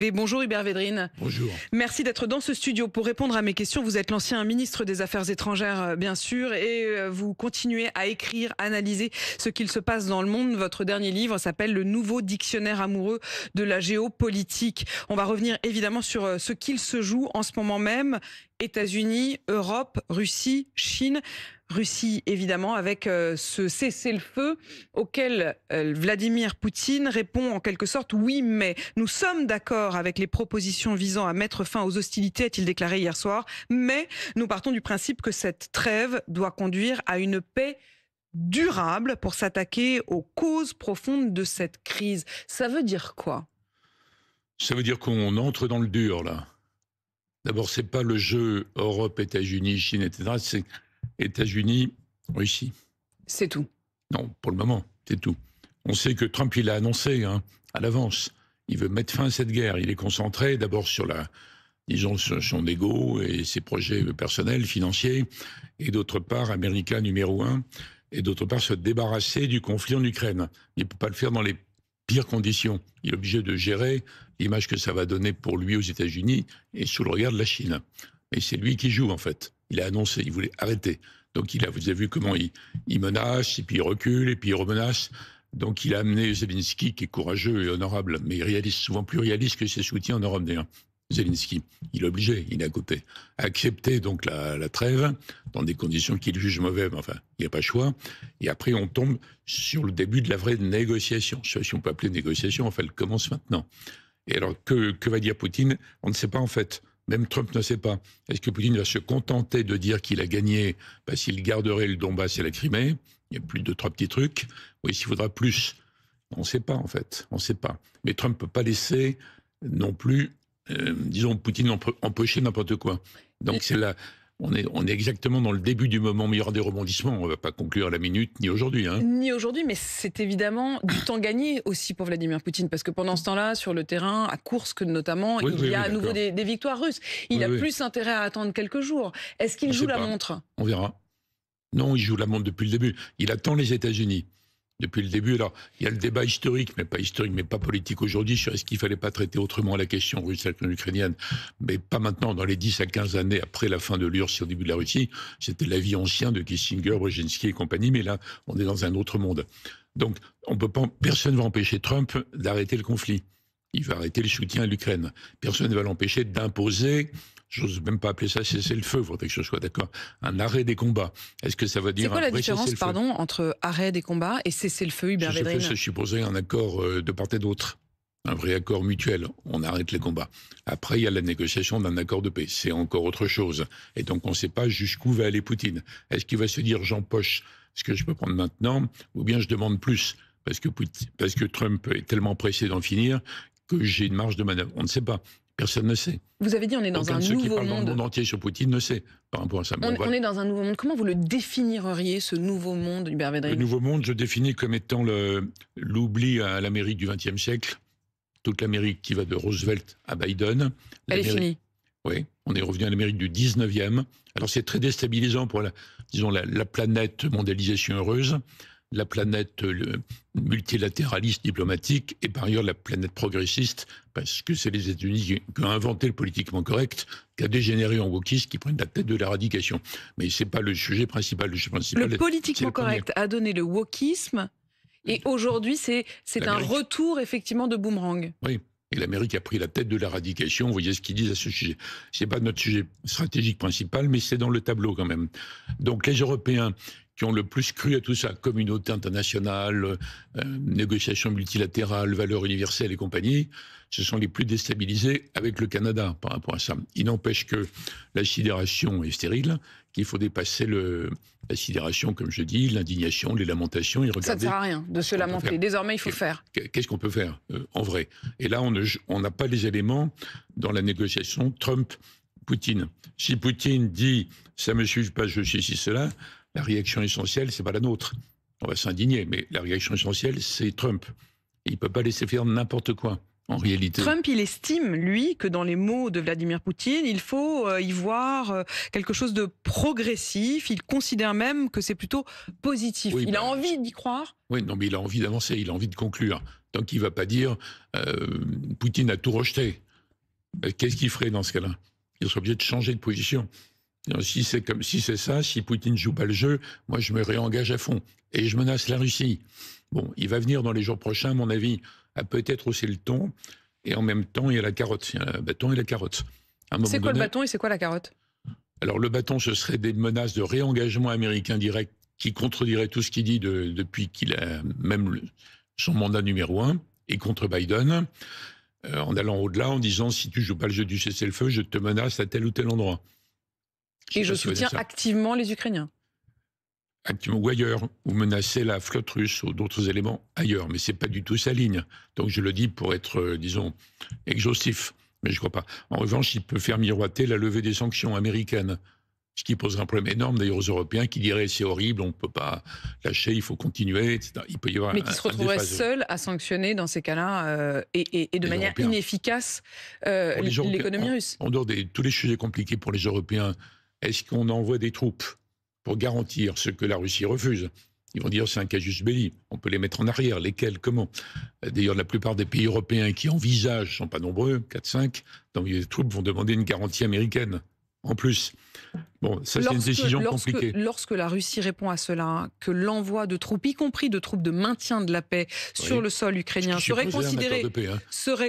Et bonjour Hubert Védrine. Bonjour. Merci d'être dans ce studio pour répondre à mes questions. Vous êtes l'ancien ministre des Affaires étrangères, bien sûr, et vous continuez à écrire, analyser ce qu'il se passe dans le monde. Votre dernier livre s'appelle Le nouveau dictionnaire amoureux de la géopolitique. On va revenir évidemment sur ce qu'il se joue en ce moment même. États-Unis, Europe, Russie, Chine. Russie, évidemment, avec ce cessez-le-feu auquel Vladimir Poutine répond en quelque sorte oui, mais nous sommes d'accord avec les propositions visant à mettre fin aux hostilités, a-t-il déclaré hier soir, mais nous partons du principe que cette trêve doit conduire à une paix durable pour s'attaquer aux causes profondes de cette crise. Ça veut dire quoi? Ça veut dire qu'on entre dans le dur, là. D'abord, c'est pas le jeu Europe, États-Unis, Chine, etc. C'est États-Unis, Russie. C'est tout. Non, pour le moment, c'est tout. On sait que Trump, il a annoncé à l'avance. Il veut mettre fin à cette guerre. Il est concentré d'abord sur sur son ego et ses projets personnels, financiers, et d'autre part, américain numéro un, et d'autre part, se débarrasser du conflit en Ukraine. Il ne peut pas le faire dans les pires conditions. Il est obligé de gérer l'image que ça va donner pour lui aux États-Unis et sous le regard de la Chine. Mais c'est lui qui joue, en fait. Il a annoncé, il voulait arrêter. Donc vous avez vu comment il menace, et puis il recule, et puis il remenace. Donc il a amené Zelensky, qui est courageux et honorable, mais réaliste, souvent plus réaliste que ses soutiens en Europe d'ailleurs. Zelensky, il est obligé, il est à côté, à accepter donc la trêve, dans des conditions qu'il juge mauvaises, mais enfin, il n'y a pas le choix. Et après, on tombe sur le début de la vraie négociation. Je ne sais pas si on peut appeler négociation, enfin, elle commence maintenant. Et alors, que va dire Poutine? On ne sait pas en fait. Même Trump ne sait pas. Est-ce que Poutine va se contenter de dire qu'il a gagné parce qu'il garderait le Donbass et la Crimée? Il y a plus de 3 petits trucs. Oui, s'il faudra plus. On ne sait pas en fait. On ne sait pas. Mais Trump ne peut pas laisser non plus, disons, Poutine empocher n'importe quoi. Donc c'est là. On est exactement dans le début du moment où il y aura des rebondissements. On ne va pas conclure à la minute, ni aujourd'hui. Ni aujourd'hui, mais c'est évidemment du temps gagné aussi pour Vladimir Poutine, parce que pendant ce temps-là, sur le terrain, à Kursk notamment, il y a à nouveau des victoires russes. Il a plus intérêt à attendre quelques jours. Est-ce qu'il joue la montre? On verra. Non, il joue la montre depuis le début. Il attend les États-Unis. Depuis le début, alors, il y a le débat historique, mais pas politique aujourd'hui, sur est-ce qu'il ne fallait pas traiter autrement la question russe-ukrainienne, mais pas maintenant, dans les 10 à 15 années après la fin de l'URSS et au début de la Russie. C'était l'avis ancien de Kissinger, Brzezinski et compagnie, mais là, on est dans un autre monde. Donc, personne ne va empêcher Trump d'arrêter le conflit. Il va arrêter le soutien à l'Ukraine. Personne ne va l'empêcher d'imposer, j'ose même pas appeler ça cessez-le-feu, il faudrait que je sois d'accord, un arrêt des combats. Est-ce que ça va dire... C'est quoi la différence, pardon, entre arrêt des combats et cessez-le-feu, Hubert Védrine? Ça supposerait un accord de part et d'autre, un vrai accord mutuel. On arrête les combats. Après, il y a la négociation d'un accord de paix. C'est encore autre chose. Et donc, on ne sait pas jusqu'où va aller Poutine. Est-ce qu'il va se dire, j'empoche ce que je peux prendre maintenant, ou bien je demande plus, parce que Trump est tellement pressé d'en finir que j'ai une marge de manœuvre. On ne sait pas. Personne ne sait. Vous avez dit on est dans un nouveau monde. Aucun de ceux qui parlent dans le monde entier sur Poutine ne sait par rapport à ça. On est dans un nouveau monde. Comment vous le définiriez, ce nouveau monde, Hubert Védrine? Le nouveau monde, je définis comme étant l'oubli à l'Amérique du XXe siècle. Toute l'Amérique qui va de Roosevelt à Biden. Elle est finie. Oui, on est revenu à l'Amérique du 19e. Alors c'est très déstabilisant pour la planète mondialisation heureuse, la planète multilatéraliste diplomatique et par ailleurs la planète progressiste, parce que c'est les États-Unis qui ont inventé le politiquement correct, qui a dégénéré en wokistes qui prennent la tête de l'éradication. Mais c'est pas le sujet principal. Le politiquement correct a donné le wokisme et aujourd'hui c'est un retour effectivement de boomerang. Oui. Et l'Amérique a pris la tête de l'éradication. Vous voyez ce qu'ils disent à ce sujet. C'est pas notre sujet stratégique principal, mais c'est dans le tableau quand même. Donc les Européens qui ont le plus cru à tout ça, communauté internationale, négociations multilatérales, valeurs universelles et compagnie, ce sont les plus déstabilisés avec le Canada par rapport à ça. Il n'empêche que la sidération est stérile, qu'il faut dépasser la sidération, comme je dis, l'indignation, les lamentations. Et ça ne sert à rien de se lamenter. Désormais, il faut faire. Qu'est-ce qu'on peut faire en vrai? Et là, on n'a pas les éléments dans la négociation Trump-Poutine. Si Poutine dit « ça me suit pas, je suis ci, cela », la réaction essentielle, c'est pas la nôtre. On va s'indigner, mais la réaction essentielle, c'est Trump. Et il peut pas laisser faire n'importe quoi, en réalité. Trump, il estime, lui, que dans les mots de Vladimir Poutine, il faut y voir quelque chose de progressif. Il considère même que c'est plutôt positif. Il a envie d'y croire. Oui, non, mais il a envie d'avancer, il a envie de conclure. Donc il va pas dire Poutine a tout rejeté. Qu'est-ce qu'il ferait dans ce cas-là? Il serait obligé de changer de position. Si c'est ça, si Poutine ne joue pas le jeu, moi je me réengage à fond. Et je menace la Russie. Bon, il va venir dans les jours prochains, à mon avis, à peut-être hausser le ton. Et en même temps, il y a la carotte. Il y a le bâton et la carotte. C'est quoi le bâton et c'est quoi la carotte? Alors le bâton, ce serait des menaces de réengagement américain direct qui contredirait tout ce qu'il dit depuis qu'il a même son mandat numéro 1 et contre Biden, en allant au-delà, en disant si tu joues pas le jeu du cessez-le-feu, je te menace à tel ou tel endroit. Et je soutiens activement les Ukrainiens. Activement ou ailleurs, ou menacer la flotte russe ou d'autres éléments ailleurs. Mais c'est pas du tout sa ligne. Donc je le dis pour être, disons, exhaustif. Mais je crois pas. En revanche, il peut faire miroiter la levée des sanctions américaines. Ce qui poserait un problème énorme d'ailleurs aux Européens qui diraient c'est horrible, on ne peut pas lâcher, il faut continuer, etc. Il peut y avoir mais qui se retrouveraient seuls à sanctionner dans ces cas-là et de manière Européens. Inefficace l'économie russe. En dehors de tous les sujets compliqués pour les Européens, est-ce qu'on envoie des troupes pour garantir ce que la Russie refuse? Ils vont dire c'est un casus belli, on peut les mettre en arrière, lesquels, comment? D'ailleurs, la plupart des pays européens qui envisagent, ne sont pas nombreux, 4-5, donc les troupes vont demander une garantie américaine. En plus, bon, ça c'est une décision compliquée. Lorsque la Russie répond à cela, que l'envoi de troupes, y compris de troupes de maintien de la paix sur le sol ukrainien, serait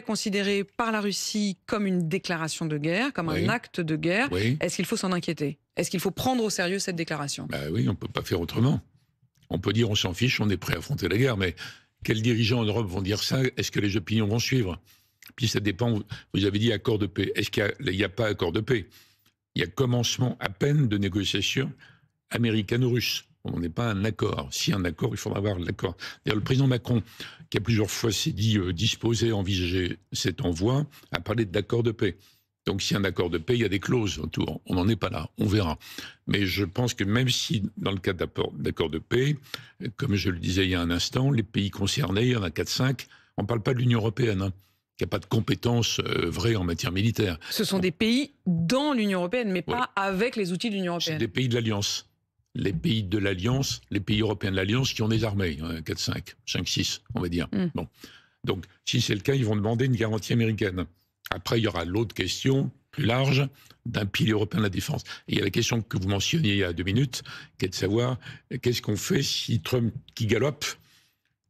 considéré par la Russie comme une déclaration de guerre, comme un acte de guerre, est-ce qu'il faut s'en inquiéter? Est-ce qu'il faut prendre au sérieux cette déclaration? Oui, on ne peut pas faire autrement. On peut dire on s'en fiche, on est prêt à affronter la guerre, mais quels dirigeants en Europe vont dire ça? Est-ce que les opinions vont suivre? Puis ça dépend, vous avez dit accord de paix. Est-ce qu'il n'y a pas accord de paix? Il y a commencement à peine de négociations américano-russes. On n'est pas un accord. Si un accord, il faudra avoir l'accord. D'ailleurs, le président Macron, qui a plusieurs fois s'est dit disposé à envisager cet envoi, a parlé d'accord de paix. Donc, s'il y a un accord de paix, il y a des clauses autour. On n'en est pas là, on verra. Mais je pense que même si, dans le cas d'accord de paix, comme je le disais il y a un instant, les pays concernés, il y en a 4-5, on ne parle pas de l'Union européenne, hein, qui n'a pas de compétences vraies en matière militaire. Ce sont des pays dans l'Union européenne, mais pas avec les outils de l'Union européenne. C'est des pays de l'Alliance. Les pays de l'Alliance, les pays européens de l'Alliance qui ont des armées, 4-5, 5-6, on va dire. Bon. Donc, si c'est le cas, ils vont demander une garantie américaine. Après, il y aura l'autre question, plus large, d'un pilier européen de la défense. Et il y a la question que vous mentionniez il y a 2 minutes, qui est de savoir qu'est-ce qu'on fait si Trump, qui galope,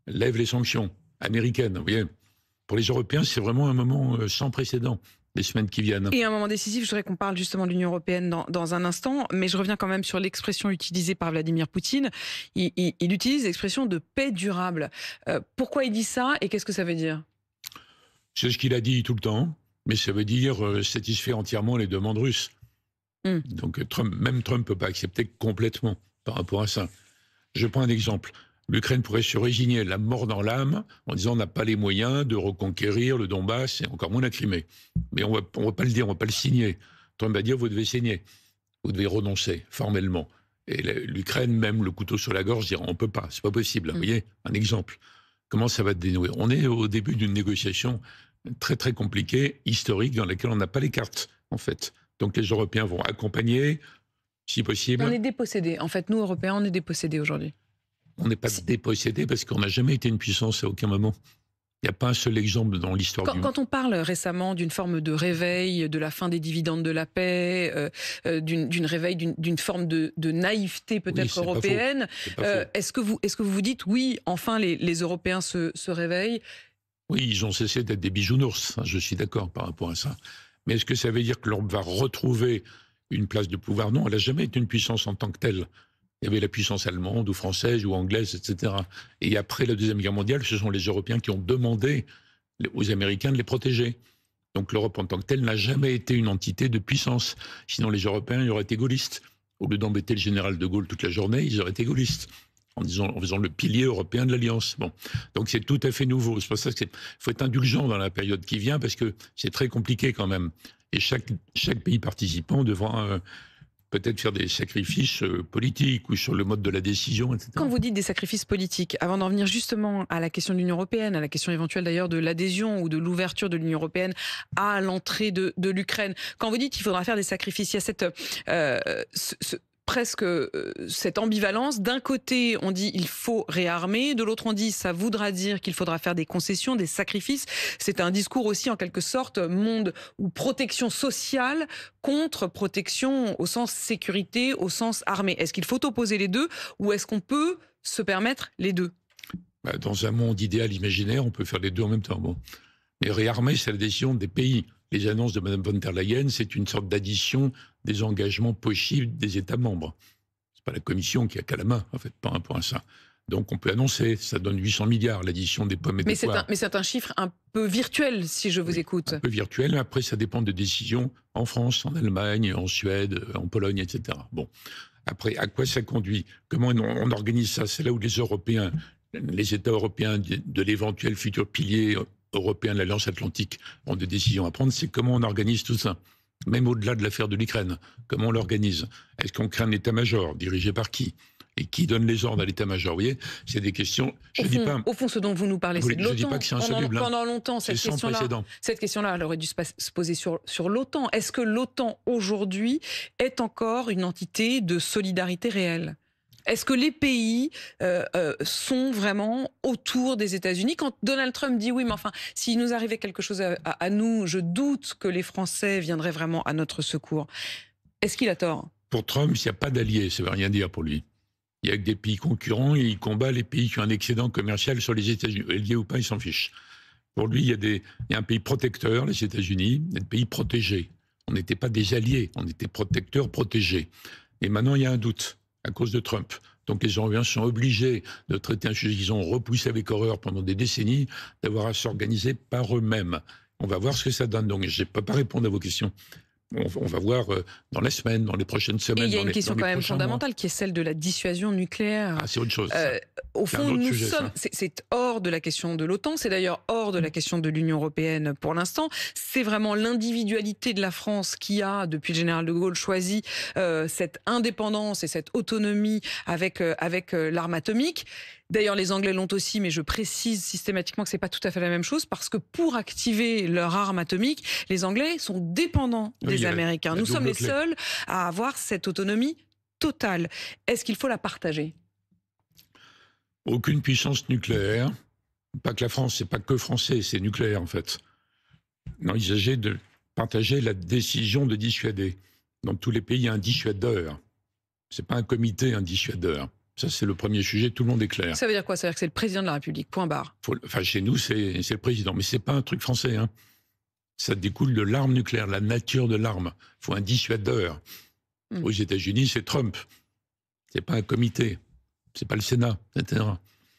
lève les sanctions américaines. Vous voyez, pour les Européens, c'est vraiment un moment sans précédent, les semaines qui viennent. Et un moment décisif, je voudrais qu'on parle justement de l'Union européenne dans un instant, mais je reviens quand même sur l'expression utilisée par Vladimir Poutine. Il utilise l'expression de paix durable. Pourquoi il dit ça et qu'est-ce que ça veut dire? C'est ce qu'il a dit tout le temps. Mais ça veut dire satisfaire entièrement les demandes russes. Donc même Trump ne peut pas accepter complètement par rapport à ça. Je prends un exemple. L'Ukraine pourrait se résigner la mort dans l'âme en disant on n'a pas les moyens de reconquérir le Donbass et encore moins la Crimée. Mais on va pas le dire, on va pas le signer. Trump va dire vous devez signer, vous devez renoncer formellement. Et l'Ukraine, même le couteau sur la gorge, dira on peut pas, c'est pas possible. Vous voyez, un exemple. Comment ça va se dénouer? On est au début d'une négociation très très compliquée, historique, dans laquelle on n'a pas les cartes, en fait. Donc les Européens vont accompagner, si possible. On est dépossédés. En fait, nous, Européens, on est dépossédés aujourd'hui. On n'est pas dépossédés parce qu'on n'a jamais été une puissance à aucun moment. Il n'y a pas un seul exemple dans l'histoire du monde. Quand on parle récemment d'une forme de réveil, de la fin des dividendes de la paix, d'une forme de naïveté peut-être européenne, est-ce que vous vous dites oui, enfin les Européens se réveillent? Oui, ils ont cessé d'être des bisounours, je suis d'accord par rapport à ça. Mais est-ce que ça veut dire que l'Europe va retrouver une place de pouvoir? Non, elle n'a jamais été une puissance en tant que telle. Il y avait la puissance allemande ou française ou anglaise, etc. Et après la Deuxième Guerre mondiale, ce sont les Européens qui ont demandé aux Américains de les protéger. Donc l'Europe en tant que telle n'a jamais été une entité de puissance. Sinon les Européens y auraient été gaullistes. Au lieu d'embêter le général de Gaulle toute la journée, ils auraient été gaullistes. En faisant le pilier européen de l'Alliance. Bon. Donc c'est tout à fait nouveau. C'est pour ça qu'il faut être indulgent dans la période qui vient, parce que c'est très compliqué quand même. Et chaque pays participant devra peut-être faire des sacrifices politiques ou sur le mode de la décision, etc. Quand vous dites des sacrifices politiques, avant d'en venir justement à la question de l'Union européenne, à la question éventuelle d'ailleurs de l'adhésion ou de l'ouverture de l'Union européenne à l'entrée de l'Ukraine, quand vous dites qu'il faudra faire des sacrifices, il y a presque cette ambivalence. D'un côté, on dit il faut réarmer, de l'autre on dit ça voudra dire qu'il faudra faire des concessions, des sacrifices. C'est un discours aussi en quelque sorte monde ou protection sociale contre protection au sens sécurité, au sens armée. Est-ce qu'il faut opposer les deux ou est-ce qu'on peut se permettre les deux? Dans un monde idéal imaginaire, on peut faire les deux en même temps. Bon. Mais réarmer, c'est la décision des pays. Les annonces de Mme von der Leyen, c'est une sorte d'addition des engagements possibles des États membres. C'est pas la Commission qui a qu'à la main, en fait, par rapport à ça. Donc on peut annoncer, ça donne 800 milliards, l'addition des pommes et des poires. Mais c'est un chiffre un peu virtuel, si je vous écoute. Un peu virtuel, après ça dépend de décisions en France, en Allemagne, en Suède, en Pologne, etc. Bon. Après, à quoi ça conduit? Comment on organise ça? C'est là où les Européens, les États européens de l'éventuel futur pilier européen de l'Alliance Atlantique ont des décisions à prendre, c'est comment on organise tout ça. Même au-delà de l'affaire de l'Ukraine, comment on l'organise? Est-ce qu'on crée un état-major dirigé par qui? Et qui donne les ordres à l'état-major? Vous voyez, c'est des questions. Au fond, ce dont vous nous parlez, c'est de l'OTAN. Je ne dis pas que c'est insoluble. Pendant longtemps, cette question-là, elle aurait dû se poser sur l'OTAN. Est-ce que l'OTAN aujourd'hui est encore une entité de solidarité réelle? Est-ce que les pays sont vraiment autour des États-Unis? Quand Donald Trump dit oui, mais enfin, s'il nous arrivait quelque chose à nous, je doute que les Français viendraient vraiment à notre secours. Est-ce qu'il a tort? Pour Trump, il n'y a pas d'alliés, ça ne veut rien dire pour lui. Il y a que des pays concurrents et il combat les pays qui ont un excédent commercial sur les États-Unis. Alliés ou pas, il s'en fiche. Pour lui, il y a un pays protecteur, les États-Unis, et un pays protégé. On n'était pas des alliés, on était protecteurs, protégés. Et maintenant, il y a un doute à cause de Trump. Donc les Européens sont obligés de traiter un sujet qu'ils ont repoussé avec horreur pendant des décennies, d'avoir à s'organiser par eux-mêmes. On va voir ce que ça donne. Donc je ne peux pas répondre à vos questions. On va voir dans les semaines, dans les prochaines semaines. Et il y a une question quand même fondamentale qui est celle de la dissuasion nucléaire. Ah, c'est autre chose. Au fond, nous sommes. C'est hors de la question de l'OTAN, c'est d'ailleurs hors de la question de l'Union européenne pour l'instant. C'est vraiment l'individualité de la France qui a, depuis le général de Gaulle, choisi cette indépendance et cette autonomie avec l'arme atomique. D'ailleurs, les Anglais l'ont aussi, mais je précise systématiquement que c'est pas tout à fait la même chose, parce que pour activer leur arme atomique, les Anglais sont dépendants des Américains. Nous sommes les seuls à avoir cette autonomie totale. Est-ce qu'il faut la partager? Aucune puissance nucléaire, pas que la France, c'est pas que français, c'est nucléaire en fait. Non, il s'agit de partager la décision de dissuader. Dans tous les pays, il y a un dissuadeur. C'est pas un comité, un dissuadeur. Ça, c'est le premier sujet, tout le monde est clair. Ça veut dire quoi? Ça veut dire que c'est le président de la République, point barre. Enfin, chez nous, c'est le président. Mais c'est pas un truc français. Hein. Ça découle de l'arme nucléaire, la nature de l'arme. Il faut un dissuadeur. Aux États-Unis, c'est Trump. C'est pas un comité. C'est pas le Sénat, etc.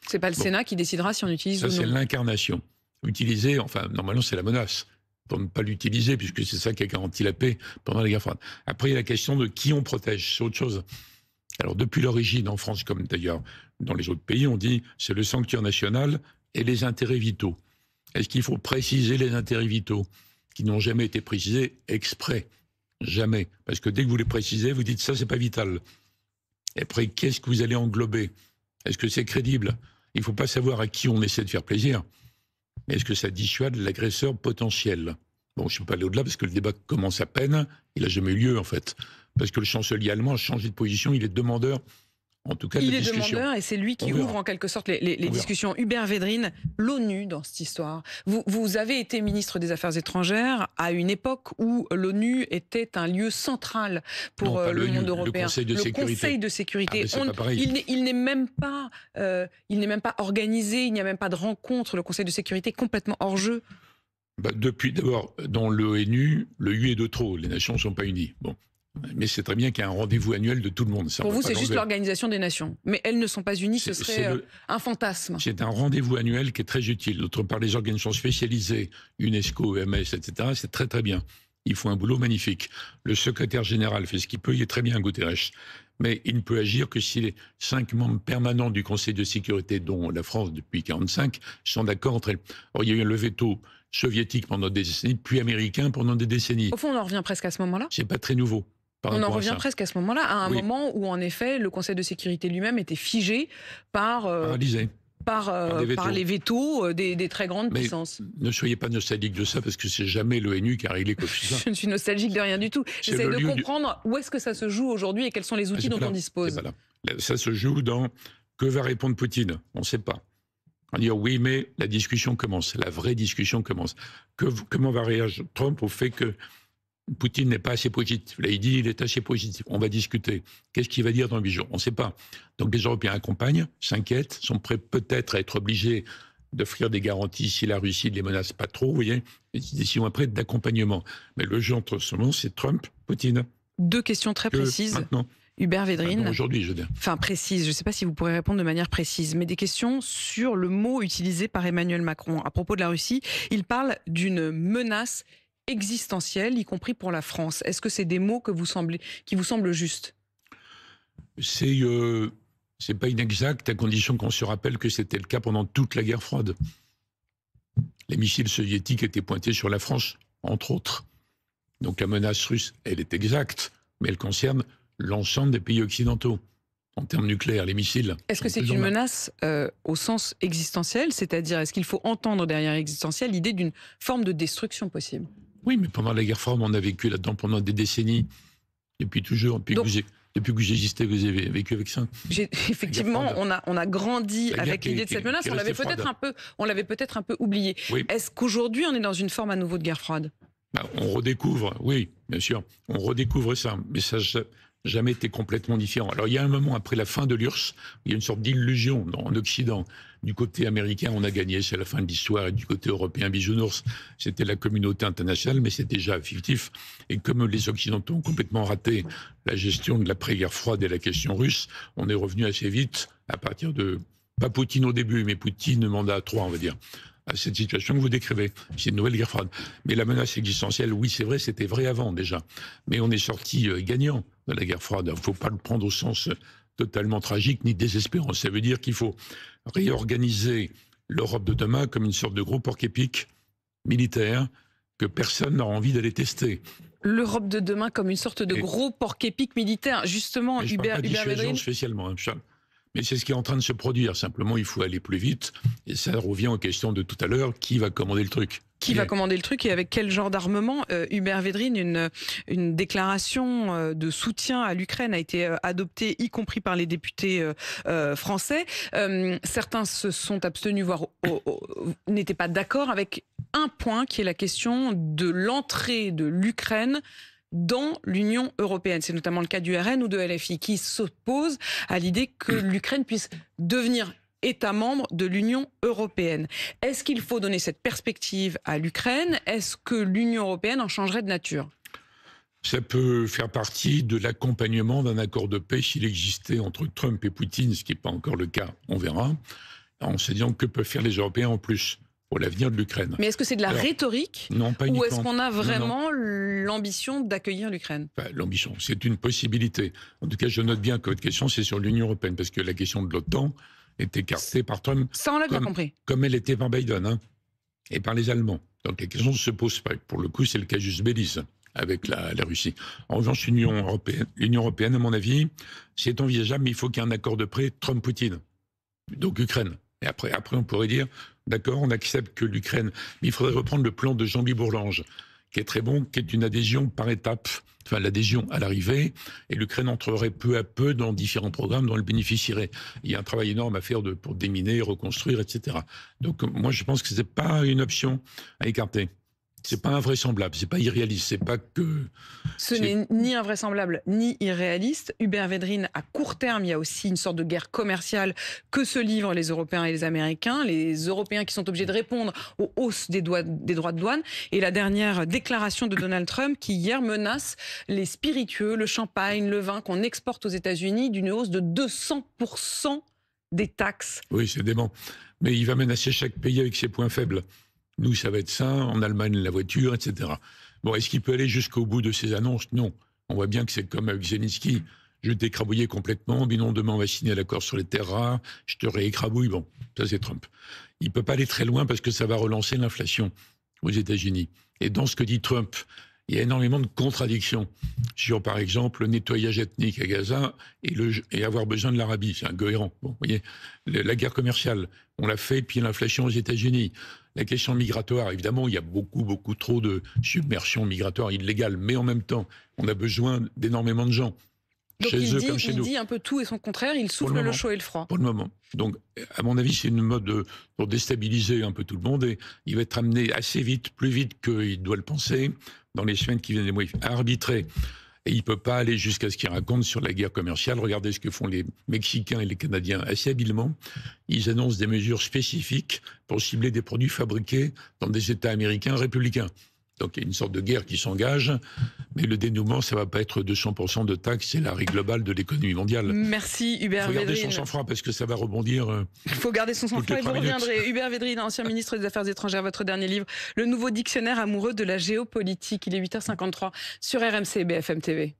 C'est pas le Sénat qui décidera si on utilise ou non. Ça, c'est l'incarnation. Utiliser, enfin, normalement, c'est la menace. Pour ne pas l'utiliser, puisque c'est ça qui a garanti la paix pendant la guerre froide. Après, il y a la question de qui on protège. C'est autre chose. Alors, depuis l'origine, en France, comme d'ailleurs dans les autres pays, on dit c'est le sanctuaire national et les intérêts vitaux. Est-ce qu'il faut préciser les intérêts vitaux qui n'ont jamais été précisés exprès? Jamais. Parce que dès que vous les précisez, vous dites ça, c'est pas vital. Et après, qu'est-ce que vous allez englober? Est-ce que c'est crédible? Il ne faut pas savoir à qui on essaie de faire plaisir. Mais est-ce que ça dissuade l'agresseur potentiel? Bon, je ne suis pas allé au-delà parce que le débat commence à peine. Il n'a jamais eu lieu, en fait. Parce que le chancelier allemand a changé de position. Il est demandeur, en tout cas, de discussion. Il est demandeur et c'est lui qui ouvre en quelque sorte les discussions. Hubert Védrine, l'ONU dans cette histoire. Vous avez été ministre des Affaires étrangères à une époque où l'ONU était un lieu central pour le monde européen. Le Conseil de sécurité. Il n'est même pas organisé, il n'y a même pas de rencontre. Le Conseil de sécurité complètement hors jeu. Depuis, d'abord, dans l'ONU, le U est de trop. Les nations ne sont pas unies. Bon. Mais c'est très bien qu'il y ait un rendez-vous annuel de tout le monde. Ça, pour vous, c'est juste l'Organisation des Nations. Mais elles ne sont pas unies, ce serait un fantasme. C'est un rendez-vous annuel qui est très utile. D'autre part, les organisations spécialisées, UNESCO, OMS, etc., c'est très très bien. Ils font un boulot magnifique. Le secrétaire général fait ce qu'il peut, il est très bien, Guterres. Mais il ne peut agir que si les 5 membres permanents du Conseil de sécurité, dont la France depuis 1945, sont d'accord entre elles. Or, il y a eu le veto soviétique pendant des décennies, puis américain pendant des décennies. Au fond, on en revient presque à ce moment-là. C'est pas très nouveau. On en revient presque à ce moment-là, à un moment où, en effet, le Conseil de sécurité lui-même était figé par... Paralysé. par les vétos des très grandes puissances. Ne soyez pas nostalgique de ça, parce que c'est jamais l'ONU qui a réglé quoi que ce soit. Je ne suis nostalgique de rien du tout. J'essaie de comprendre où est-ce que ça se joue aujourd'hui et quels sont les outils dont on dispose. Ça se joue dans que va répondre Poutine. On ne sait pas. On dit oui, mais la discussion commence, la vraie discussion commence. Comment va réagir Trump au fait que Poutine n'est pas assez positif? Là, il dit il est assez positif. On va discuter. Qu'est-ce qu'il va dire dans 8 jours? On ne sait pas. Donc les Européens accompagnent, s'inquiètent, sont prêts peut-être à être obligés d'offrir des garanties si la Russie ne les menace pas trop, vous voyez, des décisions après d'accompagnement. Mais le jeu entre ce moment, c'est Trump, Poutine. 2 questions très précises. Maintenant. Hubert Védrine. Aujourd'hui, je veux dire. Enfin, précise, je ne sais pas si vous pourrez répondre de manière précise, mais des questions sur le mot utilisé par Emmanuel Macron. À propos de la Russie, il parle d'une menace existentielle, y compris pour la France. Est-ce que c'est des mots qui vous semblent justes? C'est pas inexact, à condition qu'on se rappelle que c'était le cas pendant toute la guerre froide. Les missiles soviétiques étaient pointés sur la France, entre autres. Donc la menace russe, elle est exacte, mais elle concerne l'ensemble des pays occidentaux, en termes nucléaires, les missiles. Est-ce que c'est une menace au sens existentiel? C'est-à-dire, est-ce qu'il faut entendre derrière existentiel l'idée d'une forme de destruction possible? Oui, mais pendant la guerre froide, on a vécu là-dedans pendant des décennies, depuis toujours, depuis que j'existais, vous avez vécu avec ça. Effectivement, on a grandi avec l'idée de cette menace, on l'avait peut-être un peu oublié. Oui. Est-ce qu'aujourd'hui, on est dans une forme à nouveau de guerre froide? On redécouvre, oui, bien sûr, on redécouvre ça, mais ça n'a jamais été complètement différent. Alors il y a un moment après la fin de l'URSS, il y a une sorte d'illusion en Occident. Du côté américain, on a gagné, c'est la fin de l'histoire, et du côté européen, bisounours, c'était la communauté internationale, mais c'était déjà fictif. Et comme les Occidentaux ont complètement raté la gestion de l'après-guerre froide et la question russe, on est revenu assez vite, à partir de, pas Poutine au début, mais Poutine mandat 3, on va dire, à cette situation que vous décrivez. C'est une nouvelle guerre froide. Mais la menace existentielle, oui, c'est vrai, c'était vrai avant déjà. Mais on est sorti gagnant de la guerre froide. Il ne faut pas le prendre au sens totalement tragique ni désespérant. Ça veut dire qu'il faut réorganiser l'Europe de demain comme une sorte de gros porc-épic militaire que personne n'a envie d'aller tester. L'Europe de demain comme une sorte de gros porc-épic militaire, justement, Hubert Védrine. Spécialement, hein, mais c'est ce qui est en train de se produire. Simplement, il faut aller plus vite. Et ça revient aux questions de tout à l'heure. Qui va commander le truc? Qui va commander le truc et avec quel genre d'armement? Hubert Védrine, une déclaration de soutien à l'Ukraine a été adoptée, y compris par les députés français. Certains se sont abstenus, voire n'étaient pas d'accord avec un point qui est la question de l'entrée de l'Ukraine dans l'Union européenne. C'est notamment le cas du RN ou de LFI qui s'opposent à l'idée que l'Ukraine puisse devenir État membre de l'Union européenne. Est-ce qu'il faut donner cette perspective à l'Ukraine? Est-ce que l'Union européenne en changerait de nature? Ça peut faire partie de l'accompagnement d'un accord de paix s'il existait entre Trump et Poutine, ce qui n'est pas encore le cas, on verra, en se disant que peuvent faire les Européens en plus pour l'avenir de l'Ukraine. Mais est-ce que c'est de la rhétorique? Non, pas uniquement. Ou est-ce qu'on a vraiment l'ambition d'accueillir l'Ukraine? L'ambition, c'est une possibilité. En tout cas, je note bien que votre question, c'est sur l'Union européenne, parce que la question de l'OTAN est écartée par Trump. Ça, on l'a bien compris. Comme elle était par Biden, hein, et par les Allemands. Donc la question ne se pose pas. Pour le coup, c'est le casus belli avec la Russie. En revanche, l'Union européenne, à mon avis, c'est envisageable, mais il faut qu'il y ait un accord de paix Trump-Poutine. Donc Ukraine. Et après, on pourrait dire, d'accord, on accepte que l'Ukraine... Mais il faudrait reprendre le plan de Jean-Louis Bourlange, qui est très bon, qui est une adhésion par étapes, enfin l'adhésion à l'arrivée, et l'Ukraine entrerait peu à peu dans différents programmes dont elle bénéficierait. Il y a un travail énorme à faire pour déminer, reconstruire, etc. Donc moi je pense que ce n'est pas une option à écarter. C'est pas invraisemblable, c'est pas irréaliste, c'est pas que... Ce n'est ni invraisemblable ni irréaliste. Hubert Védrine, à court terme, il y a aussi une sorte de guerre commerciale que se livrent les Européens et les Américains. Les Européens qui sont obligés de répondre aux hausses des droits de douane. Et la dernière déclaration de Donald Trump qui hier menace les spiritueux, le champagne, le vin qu'on exporte aux États-Unis d'une hausse de 200% des taxes. Oui, c'est dément. Mais il va menacer chaque pays avec ses points faibles. Nous, ça va être ça, en Allemagne, la voiture, etc. Bon, est-ce qu'il peut aller jusqu'au bout de ces annonces? Non. On voit bien que c'est comme avec Zelensky. Je t'ai écrabouillé complètement, mais non, demain on va signer l'accord sur les terres rares, je te réécrabouille. Bon, ça c'est Trump. Il ne peut pas aller très loin parce que ça va relancer l'inflation aux États-Unis. Et dans ce que dit Trump il y a énormément de contradictions sur, par exemple, le nettoyage ethnique à Gaza et avoir besoin de l'Arabie. C'est incohérent. Bon, vous voyez, la guerre commerciale, on l'a fait, puis l'inflation aux États-Unis. La question migratoire, évidemment, il y a beaucoup trop de submersion migratoire illégale, mais en même temps, on a besoin d'énormément de gens. Donc il dit un peu tout et son contraire, il souffle le chaud et le froid. Pour le moment. Donc, à mon avis, c'est une mode pour déstabiliser un peu tout le monde et il va être amené assez vite, plus vite qu'il doit le penser, dans les semaines qui viennent, à arbitrer. Et il ne peut pas aller jusqu'à ce qu'il raconte sur la guerre commerciale. Regardez ce que font les Mexicains et les Canadiens assez habilement. Ils annoncent des mesures spécifiques pour cibler des produits fabriqués dans des États américains républicains. Donc il y a une sorte de guerre qui s'engage, mais le dénouement, ça ne va pas être 200% de taxes, c'est l'arrêt global de l'économie mondiale. Merci Hubert Védrine. Il faut garder son sang-froid parce que ça va rebondir. Il faut garder son sang-froid et vous reviendrez. Hubert Védrine, ancien ministre des Affaires étrangères, votre dernier livre, Le nouveau dictionnaire amoureux de la géopolitique. Il est 8h53 sur RMC et BFM TV.